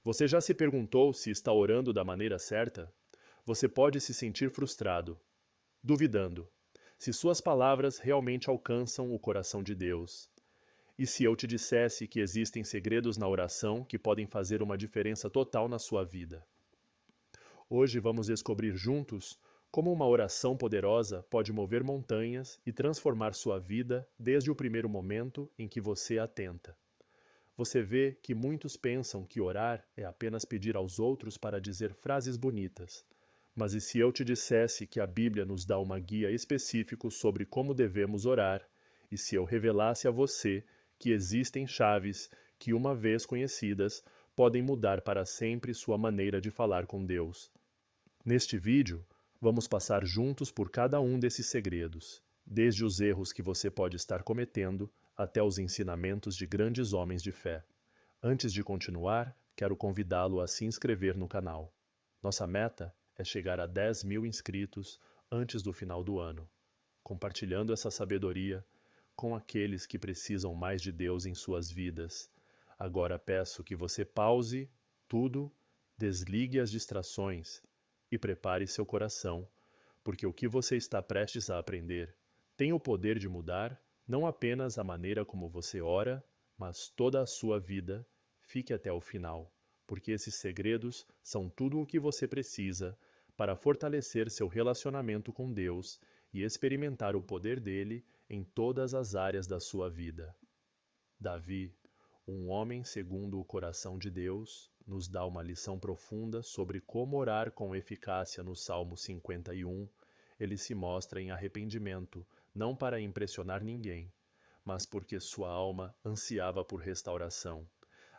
Você já se perguntou se está orando da maneira certa? Você pode se sentir frustrado, duvidando, se suas palavras realmente alcançam o coração de Deus. E se eu te dissesse que existem segredos na oração que podem fazer uma diferença total na sua vida? Hoje vamos descobrir juntos como uma oração poderosa pode mover montanhas e transformar sua vida desde o primeiro momento em que você a tenta. Você vê que muitos pensam que orar é apenas pedir aos outros para dizer frases bonitas. Mas e se eu te dissesse que a Bíblia nos dá uma guia específica sobre como devemos orar, e se eu revelasse a você que existem chaves que, uma vez conhecidas, podem mudar para sempre sua maneira de falar com Deus? Neste vídeo, vamos passar juntos por cada um desses segredos, desde os erros que você pode estar cometendo até os ensinamentos de grandes homens de fé. Antes de continuar, quero convidá-lo a se inscrever no canal. Nossa meta é chegar a 10.000 inscritos antes do final do ano, compartilhando essa sabedoria com aqueles que precisam mais de Deus em suas vidas. Agora peço que você pause tudo, desligue as distrações e prepare seu coração, porque o que você está prestes a aprender tem o poder de mudar não apenas a maneira como você ora, mas toda a sua vida. Fique até o final, porque esses segredos são tudo o que você precisa para fortalecer seu relacionamento com Deus e experimentar o poder dele em todas as áreas da sua vida. Davi, um homem segundo o coração de Deus, nos dá uma lição profunda sobre como orar com eficácia no Salmo 51. Ele se mostra em arrependimento, não para impressionar ninguém, mas porque sua alma ansiava por restauração.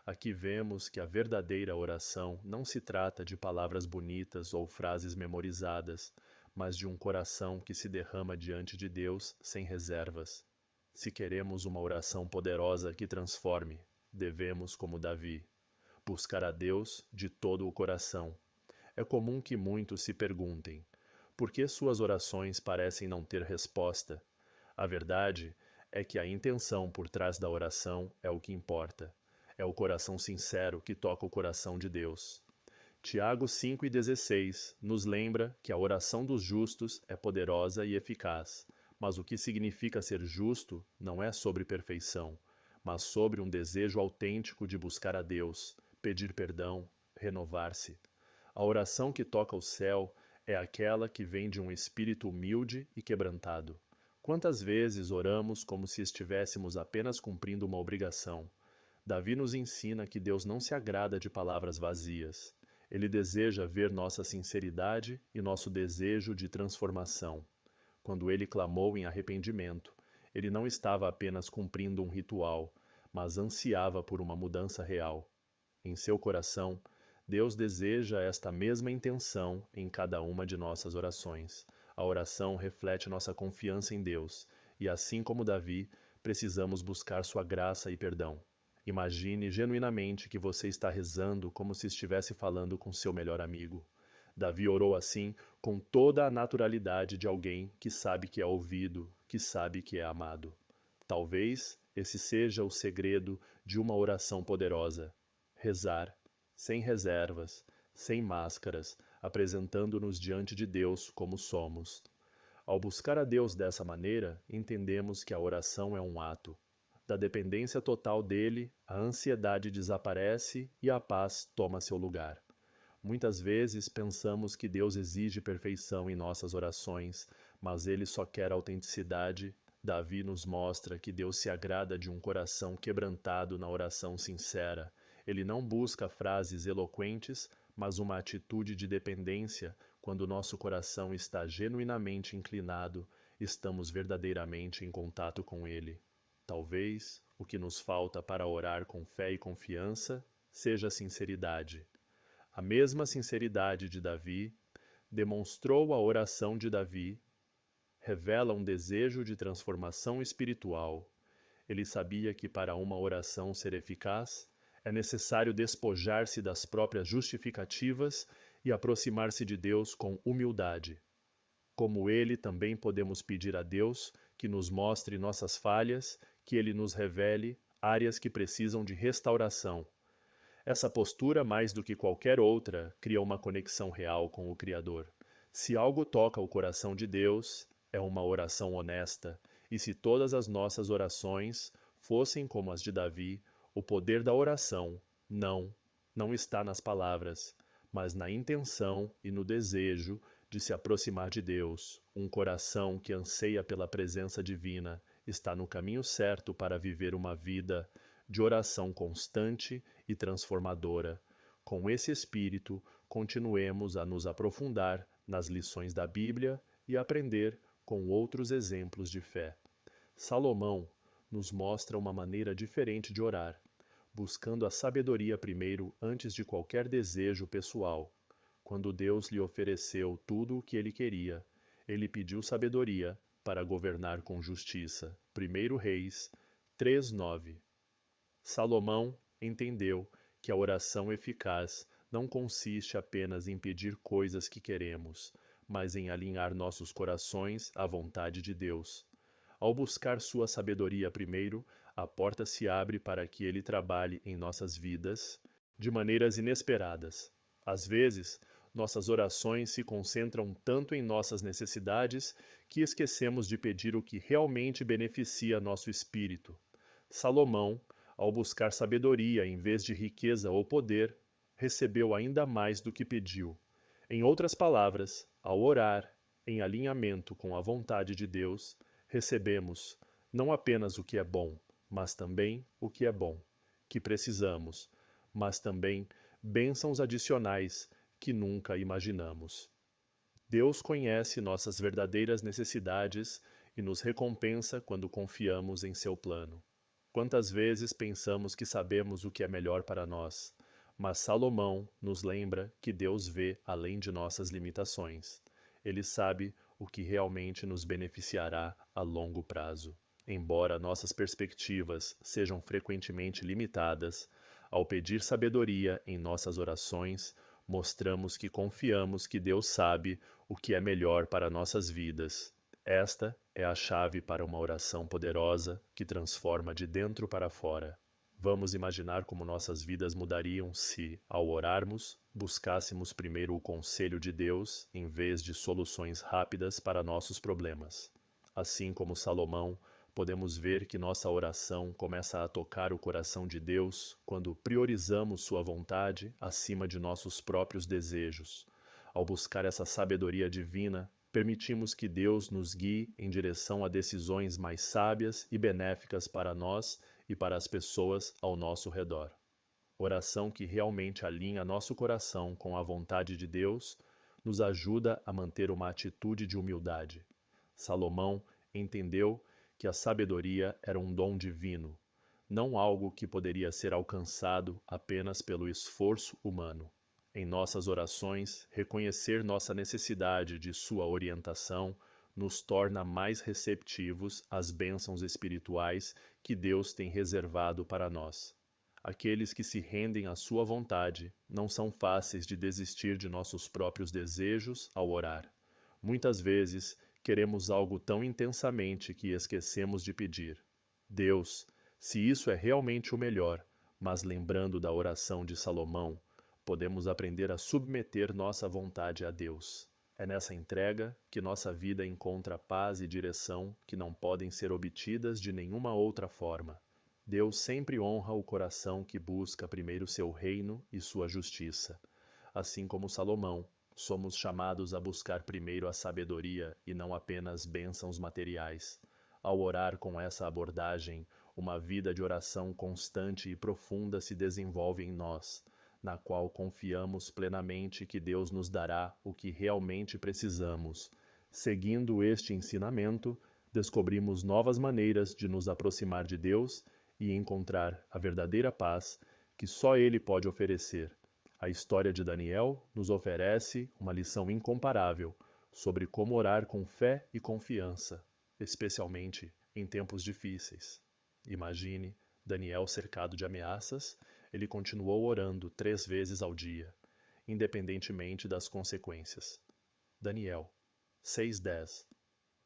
Aqui vemos que a verdadeira oração não se trata de palavras bonitas ou frases memorizadas, mas de um coração que se derrama diante de Deus sem reservas. Se queremos uma oração poderosa que transforme, devemos, como Davi, buscar a Deus de todo o coração. É comum que muitos se perguntem: por que suas orações parecem não ter resposta? A verdade é que a intenção por trás da oração é o que importa. É o coração sincero que toca o coração de Deus. Tiago 5,16 nos lembra que a oração dos justos é poderosa e eficaz, mas o que significa ser justo não é sobre perfeição, mas sobre um desejo autêntico de buscar a Deus, pedir perdão, renovar-se. A oração que toca o céu é aquela que vem de um espírito humilde e quebrantado. Quantas vezes oramos como se estivéssemos apenas cumprindo uma obrigação? Davi nos ensina que Deus não se agrada de palavras vazias. Ele deseja ver nossa sinceridade e nosso desejo de transformação. Quando ele clamou em arrependimento, ele não estava apenas cumprindo um ritual, mas ansiava por uma mudança real. Em seu coração, Deus deseja esta mesma intenção em cada uma de nossas orações. A oração reflete nossa confiança em Deus, e assim como Davi, precisamos buscar sua graça e perdão. Imagine genuinamente que você está rezando como se estivesse falando com seu melhor amigo. Davi orou assim com toda a naturalidade de alguém que sabe que é ouvido, que sabe que é amado. Talvez esse seja o segredo de uma oração poderosa. Rezar, sem reservas, sem máscaras, apresentando-nos diante de Deus como somos. Ao buscar a Deus dessa maneira, entendemos que a oração é um ato. Da dependência total dele, a ansiedade desaparece e a paz toma seu lugar. Muitas vezes pensamos que Deus exige perfeição em nossas orações, mas ele só quer autenticidade. Davi nos mostra que Deus se agrada de um coração quebrantado na oração sincera. Ele não busca frases eloquentes, mas uma atitude de dependência. Quando nosso coração está genuinamente inclinado, estamos verdadeiramente em contato com ele. Talvez o que nos falta para orar com fé e confiança seja a sinceridade. A mesma sinceridade de Davi demonstrou a oração de Davi, revela um desejo de transformação espiritual. Ele sabia que para uma oração ser eficaz, é necessário despojar-se das próprias justificativas e aproximar-se de Deus com humildade. Como ele, também podemos pedir a Deus que nos mostre nossas falhas, que ele nos revele áreas que precisam de restauração. Essa postura, mais do que qualquer outra, cria uma conexão real com o Criador. Se algo toca o coração de Deus, é uma oração honesta, e se todas as nossas orações fossem como as de Davi, o poder da oração não está nas palavras, mas na intenção e no desejo de se aproximar de Deus. Um coração que anseia pela presença divina está no caminho certo para viver uma vida de oração constante e transformadora. Com esse espírito, continuemos a nos aprofundar nas lições da Bíblia e aprender com outros exemplos de fé. Salomão nos mostra uma maneira diferente de orar, buscando a sabedoria primeiro antes de qualquer desejo pessoal. Quando Deus lhe ofereceu tudo o que ele queria, ele pediu sabedoria para governar com justiça. 1 Reis 3:9. Salomão entendeu que a oração eficaz não consiste apenas em pedir coisas que queremos, mas em alinhar nossos corações à vontade de Deus. Ao buscar sua sabedoria primeiro, a porta se abre para que ele trabalhe em nossas vidas de maneiras inesperadas. Às vezes, nossas orações se concentram tanto em nossas necessidades que esquecemos de pedir o que realmente beneficia nosso espírito. Salomão, ao buscar sabedoria em vez de riqueza ou poder, recebeu ainda mais do que pediu. Em outras palavras, ao orar em alinhamento com a vontade de Deus, recebemos não apenas o que é bom, mas também o que é bom, que precisamos, mas também bênçãos adicionais que nunca imaginamos. Deus conhece nossas verdadeiras necessidades e nos recompensa quando confiamos em seu plano. Quantas vezes pensamos que sabemos o que é melhor para nós, mas Salomão nos lembra que Deus vê além de nossas limitações. Ele sabe o que realmente nos beneficiará a longo prazo. Embora nossas perspectivas sejam frequentemente limitadas, ao pedir sabedoria em nossas orações, mostramos que confiamos que Deus sabe o que é melhor para nossas vidas. Esta é a chave para uma oração poderosa que transforma de dentro para fora. Vamos imaginar como nossas vidas mudariam se, ao orarmos, buscássemos primeiro o conselho de Deus em vez de soluções rápidas para nossos problemas. Assim como Salomão, podemos ver que nossa oração começa a tocar o coração de Deus quando priorizamos sua vontade acima de nossos próprios desejos. Ao buscar essa sabedoria divina, permitimos que Deus nos guie em direção a decisões mais sábias e benéficas para nós e para as pessoas ao nosso redor. Oração que realmente alinha nosso coração com a vontade de Deus nos ajuda a manter uma atitude de humildade. Salomão entendeu que a sabedoria era um dom divino, não algo que poderia ser alcançado apenas pelo esforço humano. Em nossas orações, reconhecer nossa necessidade de sua orientação nos torna mais receptivos às bênçãos espirituais que Deus tem reservado para nós. Aqueles que se rendem à sua vontade não são fáceis de desistir de nossos próprios desejos ao orar. Muitas vezes, queremos algo tão intensamente que esquecemos de pedir. Deus, se isso é realmente o melhor, mas lembrando da oração de Salomão, podemos aprender a submeter nossa vontade a Deus. É nessa entrega que nossa vida encontra paz e direção que não podem ser obtidas de nenhuma outra forma. Deus sempre honra o coração que busca primeiro seu reino e sua justiça. Assim como Salomão, somos chamados a buscar primeiro a sabedoria e não apenas bênçãos materiais. Ao orar com essa abordagem, uma vida de oração constante e profunda se desenvolve em nós, na qual confiamos plenamente que Deus nos dará o que realmente precisamos. Seguindo este ensinamento, descobrimos novas maneiras de nos aproximar de Deus e encontrar a verdadeira paz que só Ele pode oferecer. A história de Daniel nos oferece uma lição incomparável sobre como orar com fé e confiança, especialmente em tempos difíceis. Imagine Daniel cercado de ameaças. Ele continuou orando 3 vezes ao dia, independentemente das consequências. Daniel 6:10.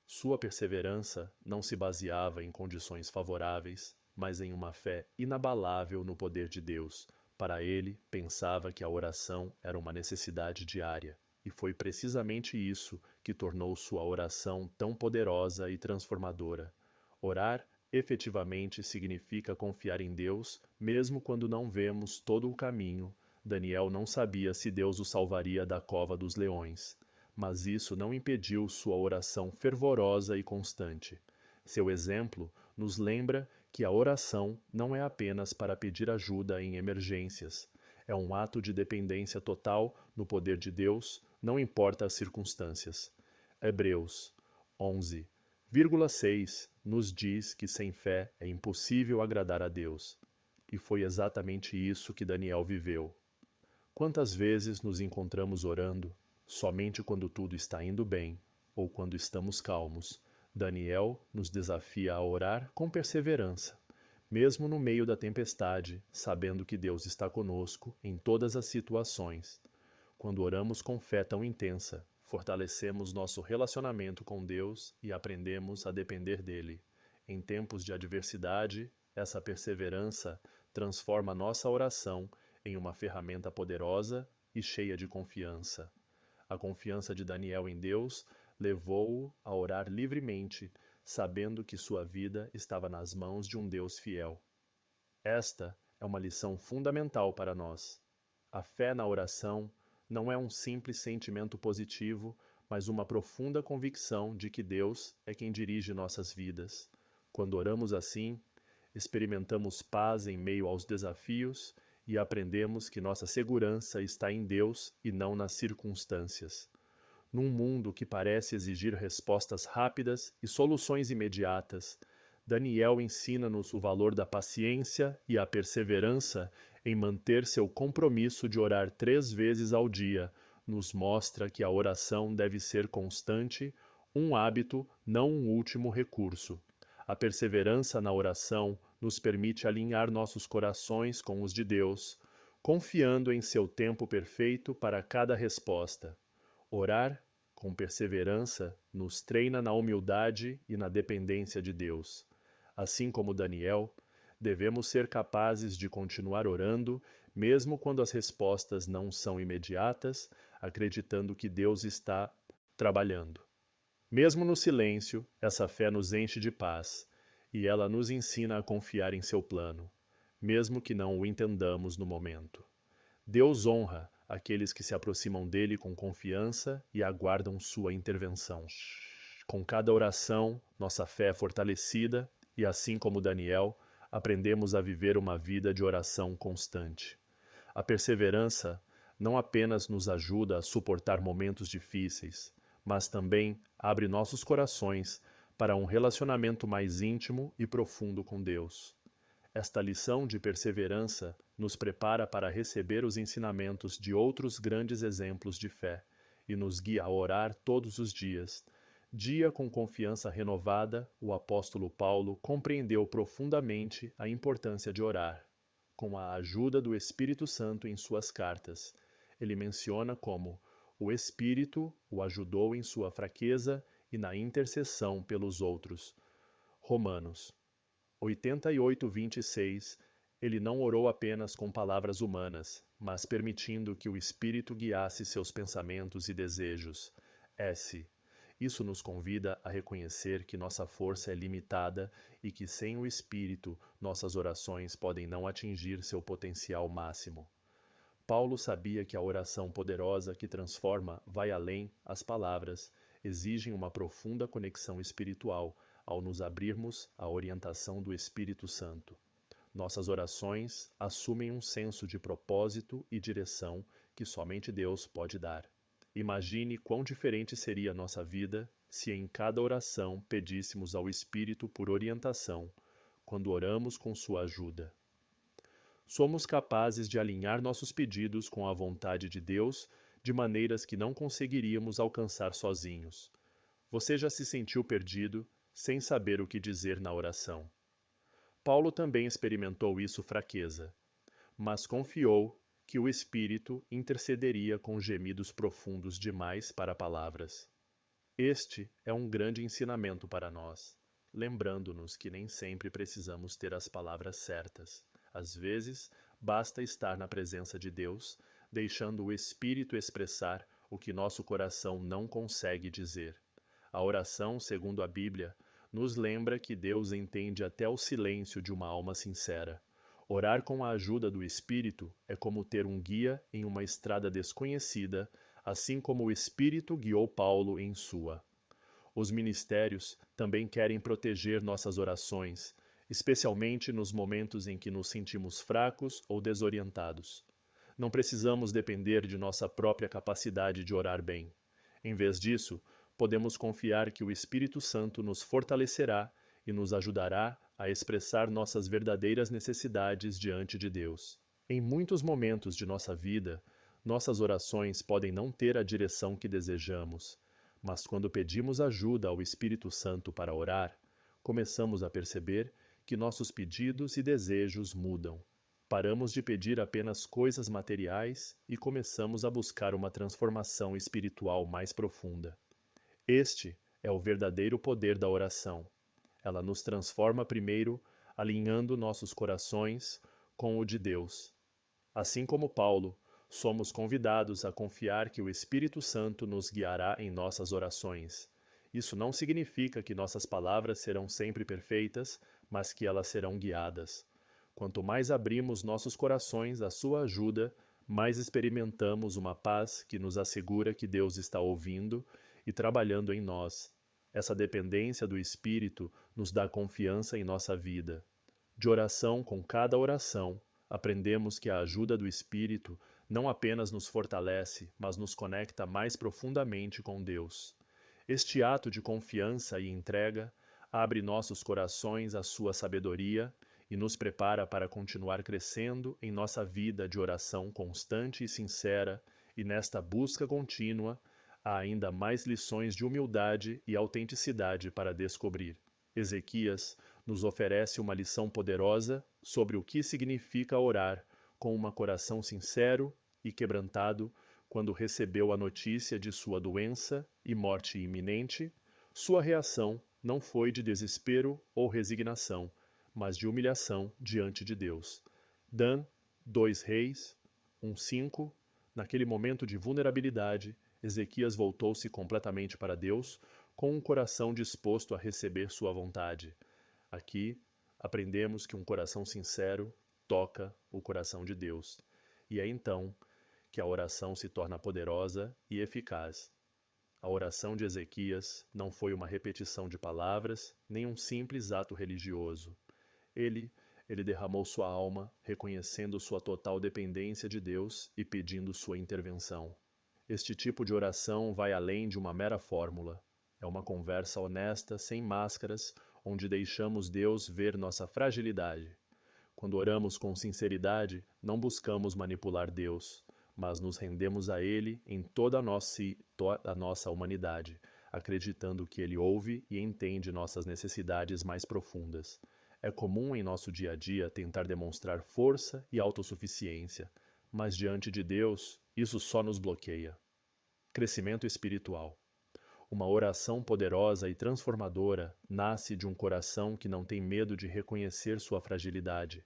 Sua perseverança não se baseava em condições favoráveis, mas em uma fé inabalável no poder de Deus, Para ele, pensava que a oração era uma necessidade diária, e foi precisamente isso que tornou sua oração tão poderosa e transformadora. Orar efetivamente significa confiar em Deus, mesmo quando não vemos todo o caminho. Daniel não sabia se Deus o salvaria da cova dos leões, mas isso não impediu sua oração fervorosa e constante. Seu exemplo nos lembra que a oração não é apenas para pedir ajuda em emergências. É um ato de dependência total no poder de Deus, não importa as circunstâncias. Hebreus 11,6 nos diz que sem fé é impossível agradar a Deus. E foi exatamente isso que Daniel viveu. Quantas vezes nos encontramos orando somente quando tudo está indo bem ou quando estamos calmos? Daniel nos desafia a orar com perseverança, mesmo no meio da tempestade, sabendo que Deus está conosco em todas as situações. Quando oramos com fé tão intensa, fortalecemos nosso relacionamento com Deus e aprendemos a depender dele. Em tempos de adversidade, essa perseverança transforma nossa oração em uma ferramenta poderosa e cheia de confiança. A confiança de Daniel em Deus levou-o a orar livremente, sabendo que sua vida estava nas mãos de um Deus fiel. Esta é uma lição fundamental para nós. A fé na oração não é um simples sentimento positivo, mas uma profunda convicção de que Deus é quem dirige nossas vidas. Quando oramos assim, experimentamos paz em meio aos desafios e aprendemos que nossa segurança está em Deus e não nas circunstâncias. Num mundo que parece exigir respostas rápidas e soluções imediatas, Daniel ensina-nos o valor da paciência e a perseverança em manter seu compromisso de orar 3 vezes ao dia. Nos mostra que a oração deve ser constante, um hábito, não um último recurso. A perseverança na oração nos permite alinhar nossos corações com os de Deus, confiando em seu tempo perfeito para cada resposta. Orar com perseverança nos treina na humildade e na dependência de Deus. Assim como Daniel, devemos ser capazes de continuar orando, mesmo quando as respostas não são imediatas, acreditando que Deus está trabalhando. Mesmo no silêncio, essa fé nos enche de paz, e ela nos ensina a confiar em seu plano, mesmo que não o entendamos no momento. Deus honra aqueles que se aproximam dele com confiança e aguardam sua intervenção. Com cada oração, nossa fé é fortalecida e, assim como Daniel, aprendemos a viver uma vida de oração constante. A perseverança não apenas nos ajuda a suportar momentos difíceis, mas também abre nossos corações para um relacionamento mais íntimo e profundo com Deus. Esta lição de perseverança nos prepara para receber os ensinamentos de outros grandes exemplos de fé e nos guia a orar todos os dias. Dia com confiança renovada, o apóstolo Paulo compreendeu profundamente a importância de orar. Com a ajuda do Espírito Santo em suas cartas, ele menciona como o Espírito o ajudou em sua fraqueza e na intercessão pelos outros. Romanos 88:26, ele não orou apenas com palavras humanas, mas permitindo que o Espírito guiasse seus pensamentos e desejos. Isso nos convida a reconhecer que nossa força é limitada e que sem o Espírito nossas orações podem não atingir seu potencial máximo. Paulo sabia que a oração poderosa que transforma vai além, as palavras exigem uma profunda conexão espiritual ao nos abrirmos à orientação do Espírito Santo. Nossas orações assumem um senso de propósito e direção que somente Deus pode dar. Imagine quão diferente seria nossa vida se em cada oração pedíssemos ao Espírito por orientação, quando oramos com sua ajuda. Somos capazes de alinhar nossos pedidos com a vontade de Deus de maneiras que não conseguiríamos alcançar sozinhos. Você já se sentiu perdido, sem saber o que dizer na oração? Paulo também experimentou isso fraqueza, mas confiou que o Espírito intercederia com gemidos profundos demais para palavras. Este é um grande ensinamento para nós, lembrando-nos que nem sempre precisamos ter as palavras certas. Às vezes, basta estar na presença de Deus, deixando o Espírito expressar o que nosso coração não consegue dizer. A oração, segundo a Bíblia, nos lembra que Deus entende até o silêncio de uma alma sincera. Orar com a ajuda do Espírito é como ter um guia em uma estrada desconhecida, assim como o Espírito guiou Paulo em sua. Os ministérios também querem proteger nossas orações, especialmente nos momentos em que nos sentimos fracos ou desorientados. Não precisamos depender de nossa própria capacidade de orar bem. Em vez disso, podemos confiar que o Espírito Santo nos fortalecerá e nos ajudará a expressar nossas verdadeiras necessidades diante de Deus. Em muitos momentos de nossa vida, nossas orações podem não ter a direção que desejamos, mas quando pedimos ajuda ao Espírito Santo para orar, começamos a perceber que nossos pedidos e desejos mudam. Paramos de pedir apenas coisas materiais e começamos a buscar uma transformação espiritual mais profunda. Este é o verdadeiro poder da oração. Ela nos transforma primeiro, alinhando nossos corações com o de Deus. Assim como Paulo, somos convidados a confiar que o Espírito Santo nos guiará em nossas orações. Isso não significa que nossas palavras serão sempre perfeitas, mas que elas serão guiadas. Quanto mais abrimos nossos corações à sua ajuda, mais experimentamos uma paz que nos assegura que Deus está ouvindo e trabalhando em nós. Essa dependência do Espírito nos dá confiança em nossa vida. De oração com cada oração, aprendemos que a ajuda do Espírito não apenas nos fortalece, mas nos conecta mais profundamente com Deus. Este ato de confiança e entrega abre nossos corações à sua sabedoria e nos prepara para continuar crescendo em nossa vida de oração constante e sincera, e nesta busca contínua há ainda mais lições de humildade e autenticidade para descobrir. Ezequias nos oferece uma lição poderosa sobre o que significa orar com um coração sincero e quebrantado quando recebeu a notícia de sua doença e morte iminente. Sua reação não foi de desespero ou resignação, mas de humilhação diante de Deus. Dan 2 Reis 1:5. Naquele momento de vulnerabilidade, Ezequias voltou-se completamente para Deus, com um coração disposto a receber sua vontade. Aqui, aprendemos que um coração sincero toca o coração de Deus. E é então que a oração se torna poderosa e eficaz. A oração de Ezequias não foi uma repetição de palavras, nem um simples ato religioso. Ele derramou sua alma, reconhecendo sua total dependência de Deus e pedindo sua intervenção. Este tipo de oração vai além de uma mera fórmula. É uma conversa honesta, sem máscaras, onde deixamos Deus ver nossa fragilidade. Quando oramos com sinceridade, não buscamos manipular Deus, mas nos rendemos a Ele em toda a nossa humanidade, acreditando que Ele ouve e entende nossas necessidades mais profundas. É comum em nosso dia a dia tentar demonstrar força e autossuficiência, mas diante de Deus, isso só nos bloqueia. Crescimento espiritual. Uma oração poderosa e transformadora nasce de um coração que não tem medo de reconhecer sua fragilidade.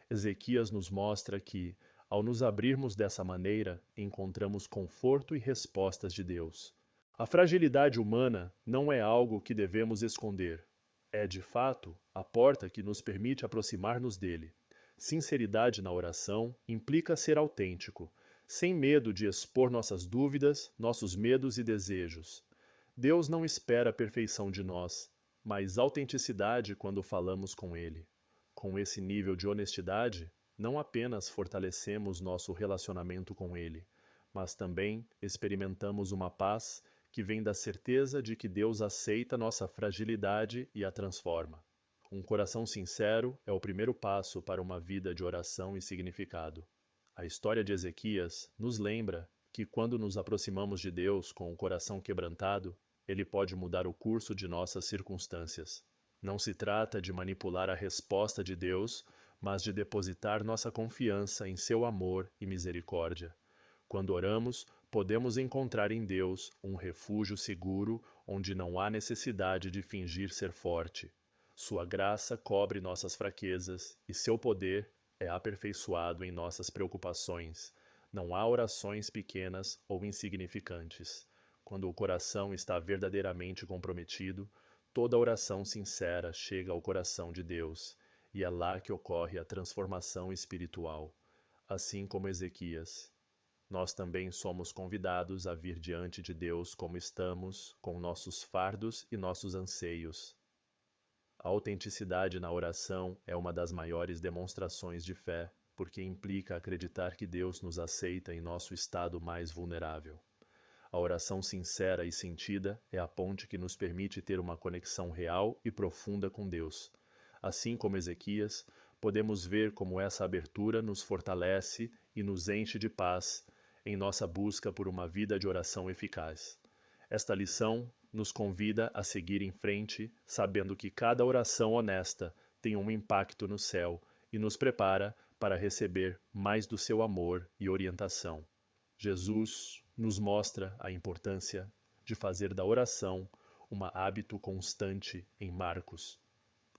Ezequias nos mostra que, ao nos abrirmos dessa maneira, encontramos conforto e respostas de Deus. A fragilidade humana não é algo que devemos esconder. É, de fato, a porta que nos permite aproximar-nos dele. Sinceridade na oração implica ser autêntico, sem medo de expor nossas dúvidas, nossos medos e desejos. Deus não espera a perfeição de nós, mas autenticidade quando falamos com Ele. Com esse nível de honestidade, não apenas fortalecemos nosso relacionamento com Ele, mas também experimentamos uma paz que vem da certeza de que Deus aceita nossa fragilidade e a transforma. Um coração sincero é o primeiro passo para uma vida de oração e significado. A história de Ezequias nos lembra que quando nos aproximamos de Deus com o coração quebrantado, Ele pode mudar o curso de nossas circunstâncias. Não se trata de manipular a resposta de Deus, mas de depositar nossa confiança em seu amor e misericórdia. Quando oramos, podemos encontrar em Deus um refúgio seguro onde não há necessidade de fingir ser forte. Sua graça cobre nossas fraquezas e seu poder é aperfeiçoado em nossas preocupações. Não há orações pequenas ou insignificantes. Quando o coração está verdadeiramente comprometido, toda oração sincera chega ao coração de Deus, e é lá que ocorre a transformação espiritual. Assim como Ezequias, nós também somos convidados a vir diante de Deus como estamos, com nossos fardos e nossos anseios. A autenticidade na oração é uma das maiores demonstrações de fé, porque implica acreditar que Deus nos aceita em nosso estado mais vulnerável. A oração sincera e sentida é a ponte que nos permite ter uma conexão real e profunda com Deus. Assim como Ezequias, podemos ver como essa abertura nos fortalece e nos enche de paz em nossa busca por uma vida de oração eficaz. Esta lição nos convida a seguir em frente, sabendo que cada oração honesta tem um impacto no céu e nos prepara para receber mais do seu amor e orientação. Jesus nos mostra a importância de fazer da oração um hábito constante em Marcos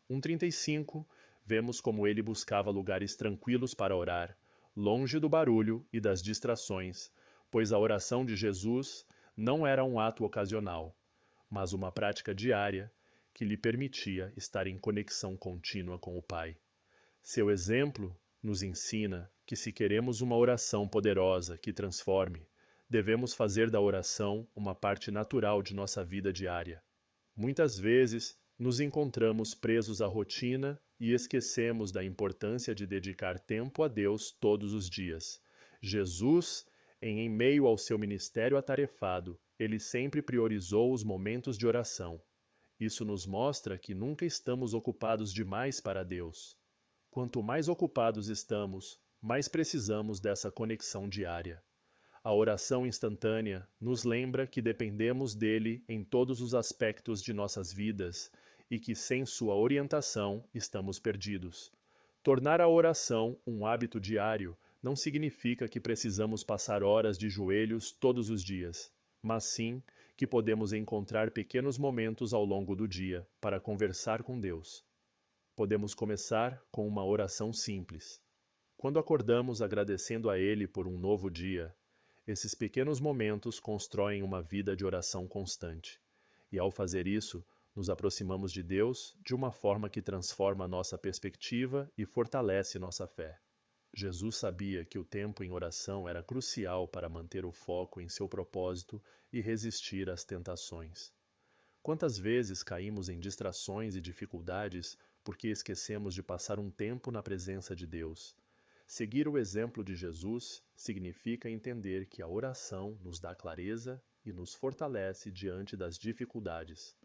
1:35, vemos como ele buscava lugares tranquilos para orar, longe do barulho e das distrações, pois a oração de Jesus não era um ato ocasional, mas uma prática diária que lhe permitia estar em conexão contínua com o Pai. Seu exemplo nos ensina que, se queremos uma oração poderosa que transforme, devemos fazer da oração uma parte natural de nossa vida diária. Muitas vezes, nos encontramos presos à rotina e esquecemos da importância de dedicar tempo a Deus todos os dias. Jesus, em meio ao seu ministério atarefado, ele sempre priorizou os momentos de oração. Isso nos mostra que nunca estamos ocupados demais para Deus. Quanto mais ocupados estamos, mais precisamos dessa conexão diária. A oração instantânea nos lembra que dependemos dele em todos os aspectos de nossas vidas e que sem sua orientação estamos perdidos. Tornar a oração um hábito diário não significa que precisamos passar horas de joelhos todos os dias, mas sim que podemos encontrar pequenos momentos ao longo do dia para conversar com Deus. Podemos começar com uma oração simples. Quando acordamos agradecendo a Ele por um novo dia, esses pequenos momentos constroem uma vida de oração constante. E ao fazer isso, nos aproximamos de Deus de uma forma que transforma nossa perspectiva e fortalece nossa fé. Jesus sabia que o tempo em oração era crucial para manter o foco em seu propósito e resistir às tentações. Quantas vezes caímos em distrações e dificuldades porque esquecemos de passar um tempo na presença de Deus? Seguir o exemplo de Jesus significa entender que a oração nos dá clareza e nos fortalece diante das dificuldades.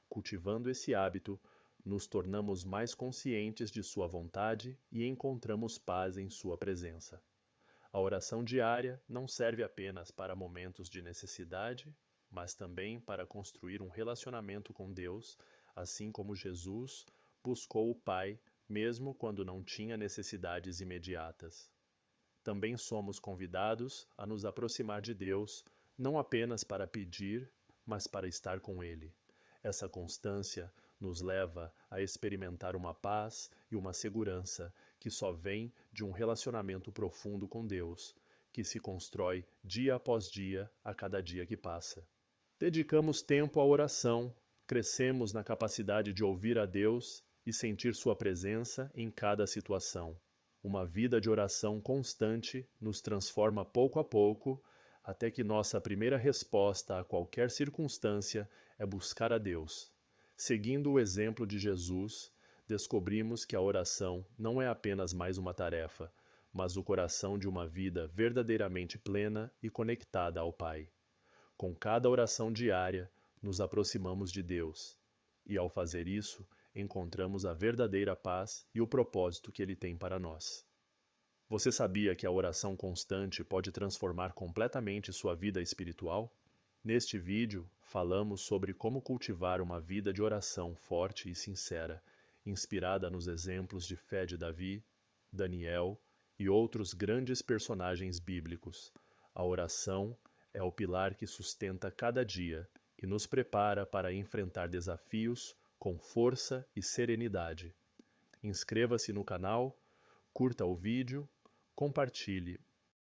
Cultivando esse hábito, nos tornamos mais conscientes de Sua vontade e encontramos paz em Sua presença. A oração diária não serve apenas para momentos de necessidade, mas também para construir um relacionamento com Deus, assim como Jesus buscou o Pai mesmo quando não tinha necessidades imediatas. Também somos convidados a nos aproximar de Deus, não apenas para pedir, mas para estar com Ele. Essa constância nos leva a experimentar uma paz e uma segurança que só vem de um relacionamento profundo com Deus, que se constrói dia após dia, a cada dia que passa. Dedicamos tempo à oração, crescemos na capacidade de ouvir a Deus e sentir sua presença em cada situação. Uma vida de oração constante nos transforma pouco a pouco, até que nossa primeira resposta a qualquer circunstância é buscar a Deus. Seguindo o exemplo de Jesus, descobrimos que a oração não é apenas mais uma tarefa, mas o coração de uma vida verdadeiramente plena e conectada ao Pai. Com cada oração diária, nos aproximamos de Deus, e ao fazer isso, encontramos a verdadeira paz e o propósito que Ele tem para nós. Você sabia que a oração constante pode transformar completamente sua vida espiritual? Neste vídeo, falamos sobre como cultivar uma vida de oração forte e sincera, inspirada nos exemplos de fé de Davi, Daniel e outros grandes personagens bíblicos. A oração é o pilar que sustenta cada dia e nos prepara para enfrentar desafios com força e serenidade. Inscreva-se no canal, curta o vídeo, compartilhe